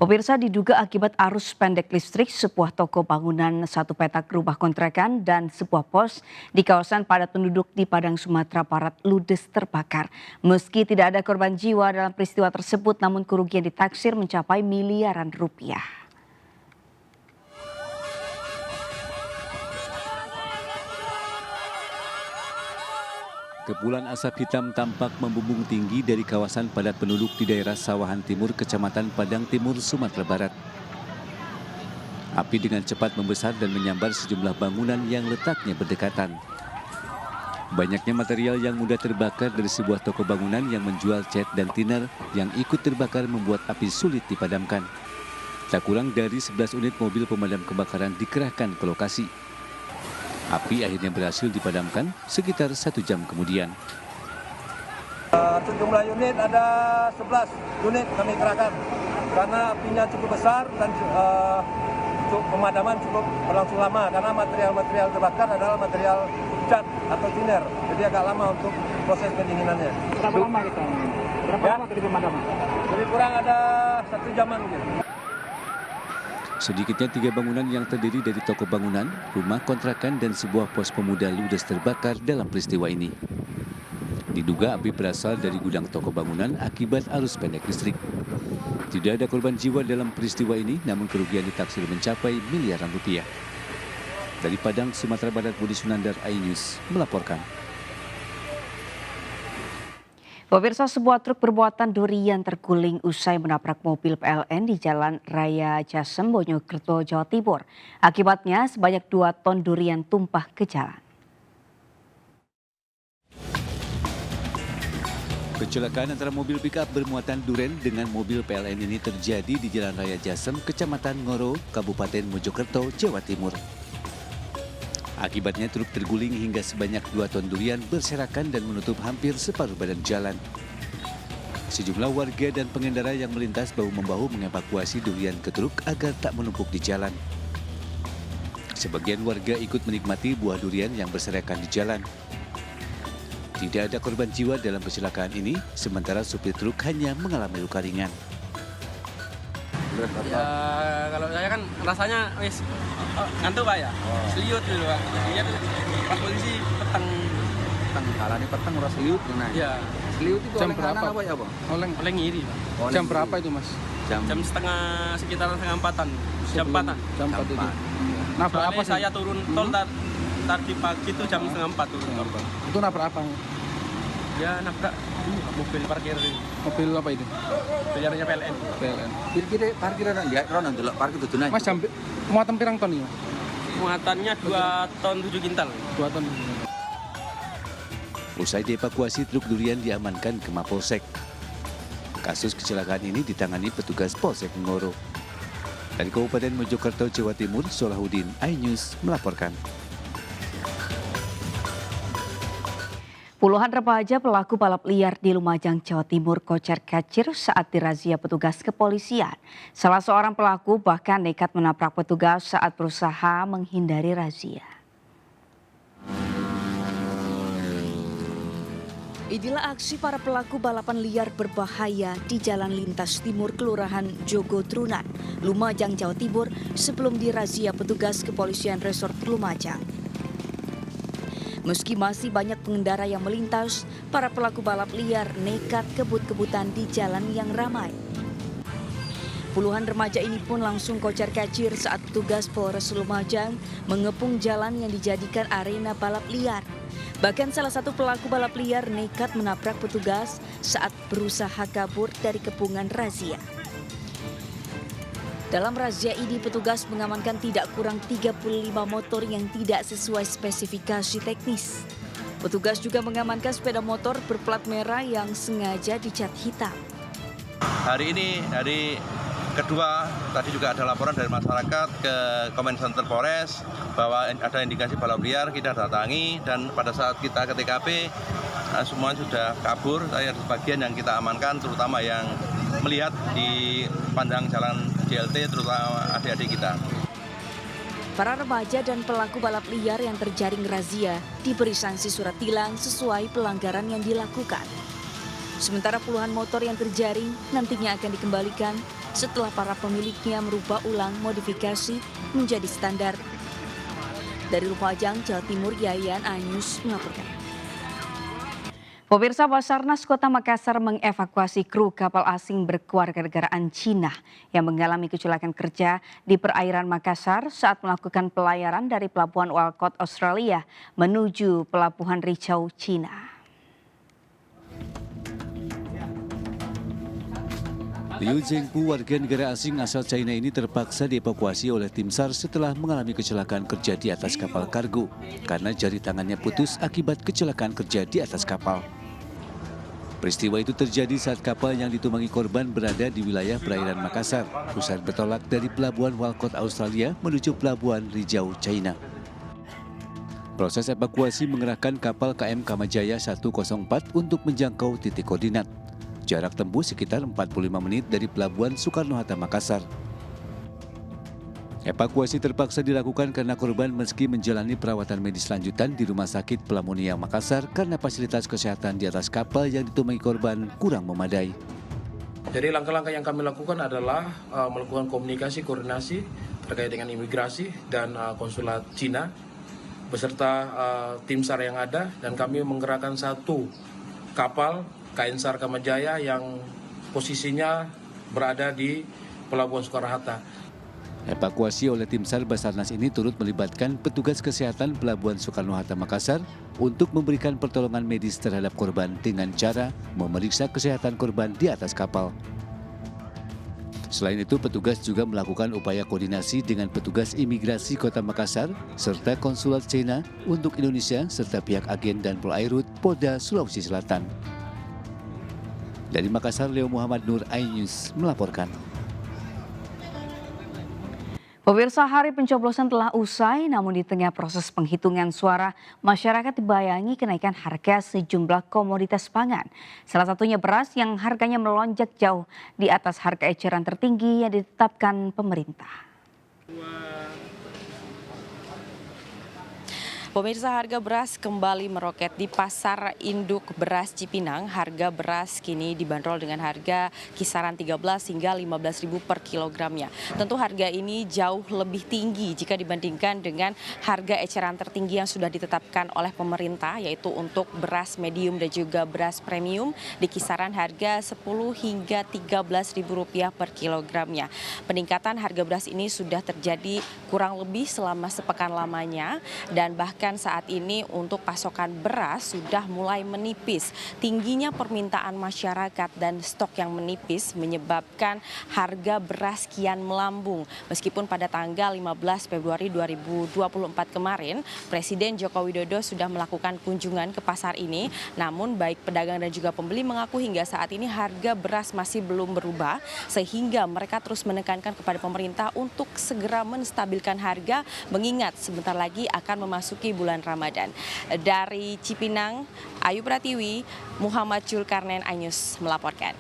Pemirsa, diduga akibat arus pendek listrik, sebuah toko bangunan, satu petak rumah kontrakan, dan sebuah pos di kawasan padat penduduk di Padang, Sumatera Barat ludes terbakar. Meski tidak ada korban jiwa dalam peristiwa tersebut, namun kerugian ditaksir mencapai miliaran rupiah. Kepulan asap hitam tampak membumbung tinggi dari kawasan padat penduduk di daerah Sawahan Timur, Kecamatan Padang Timur, Sumatera Barat. Api dengan cepat membesar dan menyambar sejumlah bangunan yang letaknya berdekatan. Banyaknya material yang mudah terbakar dari sebuah toko bangunan yang menjual cat dan thinner yang ikut terbakar membuat api sulit dipadamkan. Tak kurang dari 11 unit mobil pemadam kebakaran dikerahkan ke lokasi. Api akhirnya berhasil dipadamkan sekitar 1 jam kemudian. Sejumlah unit ada 11 unit kami kerahkan karena apinya cukup besar dan pemadaman cukup berlangsung lama karena material-material terbakar adalah material cat atau thinner, jadi agak lama untuk proses pendinginannya. Berapa lama kita? Berapa lama tadi pemadaman? Lebih kurang ada 1 jaman mungkin. Sedikitnya 3 bangunan yang terdiri dari toko bangunan, rumah kontrakan, dan sebuah pos pemuda ludes terbakar dalam peristiwa ini. Diduga api berasal dari gudang toko bangunan akibat arus pendek listrik. Tidak ada korban jiwa dalam peristiwa ini, namun kerugian ditaksir mencapai miliaran rupiah. Dari Padang, Sumatera Barat, Budi Sunandar, iNews melaporkan. Pemirsa, sebuah truk bermuatan durian terguling usai menabrak mobil PLN di Jalan Raya Jasem, Mojokerto, Jawa Timur. Akibatnya sebanyak 2 ton durian tumpah ke jalan. Kecelakaan antara mobil pickup bermuatan duren dengan mobil PLN ini terjadi di Jalan Raya Jasem, Kecamatan Ngoro, Kabupaten Mojokerto, Jawa Timur. Akibatnya truk terguling hingga sebanyak 2 ton durian berserakan dan menutup hampir separuh badan jalan. Sejumlah warga dan pengendara yang melintas bahu-membahu mengevakuasi durian ke truk agar tak menumpuk di jalan. Sebagian warga ikut menikmati buah durian yang berserakan di jalan. Tidak ada korban jiwa dalam kecelakaan ini, sementara supir truk hanya mengalami luka ringan. Ya kalau saya kan rasanya wis ngantuk Pak ya, seliut gitu Pak. Iya pas polisi peteng Alani petang ora seliut nah. ya Seliut itu Jam oleh berapa? kanan apa ya, Bang? oleh ngiri Pak. Jam berapa itu, Mas? Jam sekitaran setengah empatan, jam 4-an. Jam 4 itu. Nabrak apa Soalnya sih? saya turun tol tadi pagi itu jam setengah 4 turun tol. Itu nabrak apa? Ya nabrak mobil parkir Mobil apa itu? biliarnya PLN. PLN. Kira-kira parkiran ya rono ndelok parkir dudu naik. Mas, jam muatan pirang ton ini? Muatannya 2 ton 7 kintal. 2 ton. Usai dievakuasi, truk durian diamankan ke Mapolsek. Kasus kecelakaan ini ditangani petugas Polsek Ngoro. Dari Kabupaten Mojokerto, Jawa Timur, Solahuddin, iNews melaporkan. Puluhan remaja pelaku balap liar di Lumajang, Jawa Timur kocar-kacir saat dirazia petugas kepolisian. Salah seorang pelaku bahkan nekat menabrak petugas saat berusaha menghindari razia. Inilah aksi para pelaku balapan liar berbahaya di Jalan Lintas Timur, Kelurahan Jogotrunan, Lumajang, Jawa Timur sebelum dirazia petugas kepolisian Resort Lumajang. Meski masih banyak pengendara yang melintas, para pelaku balap liar nekat kebut-kebutan di jalan yang ramai. Puluhan remaja ini pun langsung kocar-kacir saat petugas Polres Lumajang mengepung jalan yang dijadikan arena balap liar. Bahkan salah satu pelaku balap liar nekat menabrak petugas saat berusaha kabur dari kepungan razia. Dalam razia ini petugas mengamankan tidak kurang 35 motor yang tidak sesuai spesifikasi teknis. Petugas juga mengamankan sepeda motor berplat merah yang sengaja dicat hitam. Hari ini hari kedua, tadi juga ada laporan dari masyarakat ke Comment Center Polres bahwa ada indikasi balap liar, kita datangi dan pada saat kita ke TKP semua sudah kabur. Ada sebagian yang kita amankan, terutama yang melihat di pandang jalan JLT, terutama adik-adik kita. Para remaja dan pelaku balap liar yang terjaring razia diberi sanksi surat tilang sesuai pelanggaran yang dilakukan. Sementara puluhan motor yang terjaring nantinya akan dikembalikan setelah para pemiliknya merubah ulang modifikasi menjadi standar. Dari Lumajang, Jawa Timur, Yayan Anyus melaporkan. Pemirsa, Basarnas Kota Makassar mengevakuasi kru kapal asing berkewarganegaraan Cina yang mengalami kecelakaan kerja di perairan Makassar saat melakukan pelayaran dari Pelabuhan Walcott, Australia menuju Pelabuhan Rijau, Cina. Liu Zhengpu, warga negara asing asal China ini terpaksa dievakuasi oleh tim SAR setelah mengalami kecelakaan kerja di atas kapal kargo karena jari tangannya putus akibat kecelakaan kerja di atas kapal. Peristiwa itu terjadi saat kapal yang ditumpangi korban berada di wilayah perairan Makassar, usai bertolak dari Pelabuhan Walcott, Australia menuju Pelabuhan Rijau, China. Proses evakuasi mengerahkan kapal KM Kamajaya 104 untuk menjangkau titik koordinat. Jarak tempuh sekitar 45 menit dari Pelabuhan Soekarno-Hatta, Makassar. Evakuasi terpaksa dilakukan karena korban meski menjalani perawatan medis lanjutan di Rumah Sakit Pelamonia Makassar karena fasilitas kesehatan di atas kapal yang ditumpangi korban kurang memadai. Jadi langkah-langkah yang kami lakukan adalah melakukan komunikasi, koordinasi terkait dengan imigrasi dan konsulat Cina beserta tim SAR yang ada, dan kami menggerakkan satu kapal KN SAR Kamajaya yang posisinya berada di Pelabuhan Soekarno-Hatta. Evakuasi oleh tim SAR Basarnas ini turut melibatkan petugas kesehatan Pelabuhan Soekarno-Hatta Makassar untuk memberikan pertolongan medis terhadap korban dengan cara memeriksa kesehatan korban di atas kapal. Selain itu, petugas juga melakukan upaya koordinasi dengan petugas imigrasi Kota Makassar serta konsulat China untuk Indonesia serta pihak agen dan Polairut Polda Sulawesi Selatan. Dari Makassar, Leo Muhammad Nur, iNews melaporkan. Pemirsa, hari pencoblosan telah usai, namun di tengah proses penghitungan suara, masyarakat dibayangi kenaikan harga sejumlah komoditas pangan. Salah satunya beras yang harganya melonjak jauh di atas harga eceran tertinggi yang ditetapkan pemerintah. Pemirsa, harga beras kembali meroket di Pasar Induk Beras Cipinang. Harga beras kini dibanderol dengan harga kisaran 13 hingga 15.000 per kilogramnya. Tentu harga ini jauh lebih tinggi jika dibandingkan dengan harga eceran tertinggi yang sudah ditetapkan oleh pemerintah, yaitu untuk beras medium dan juga beras premium di kisaran harga 10 hingga 13.000 rupiah per kilogramnya. Peningkatan harga beras ini sudah terjadi kurang lebih selama sepekan lamanya, dan bahkan saat ini untuk pasokan beras sudah mulai menipis. Tingginya permintaan masyarakat dan stok yang menipis menyebabkan harga beras kian melambung. Meskipun pada tanggal 15 Februari 2024 kemarin, Presiden Joko Widodo sudah melakukan kunjungan ke pasar ini, namun baik pedagang dan juga pembeli mengaku hingga saat ini harga beras masih belum berubah, sehingga mereka terus menekankan kepada pemerintah untuk segera menstabilkan harga, mengingat sebentar lagi akan memasuki bulan Ramadan. Dari Cipinang, Ayu Pratiwi, Muhammad Julkarnain, iNews melaporkan.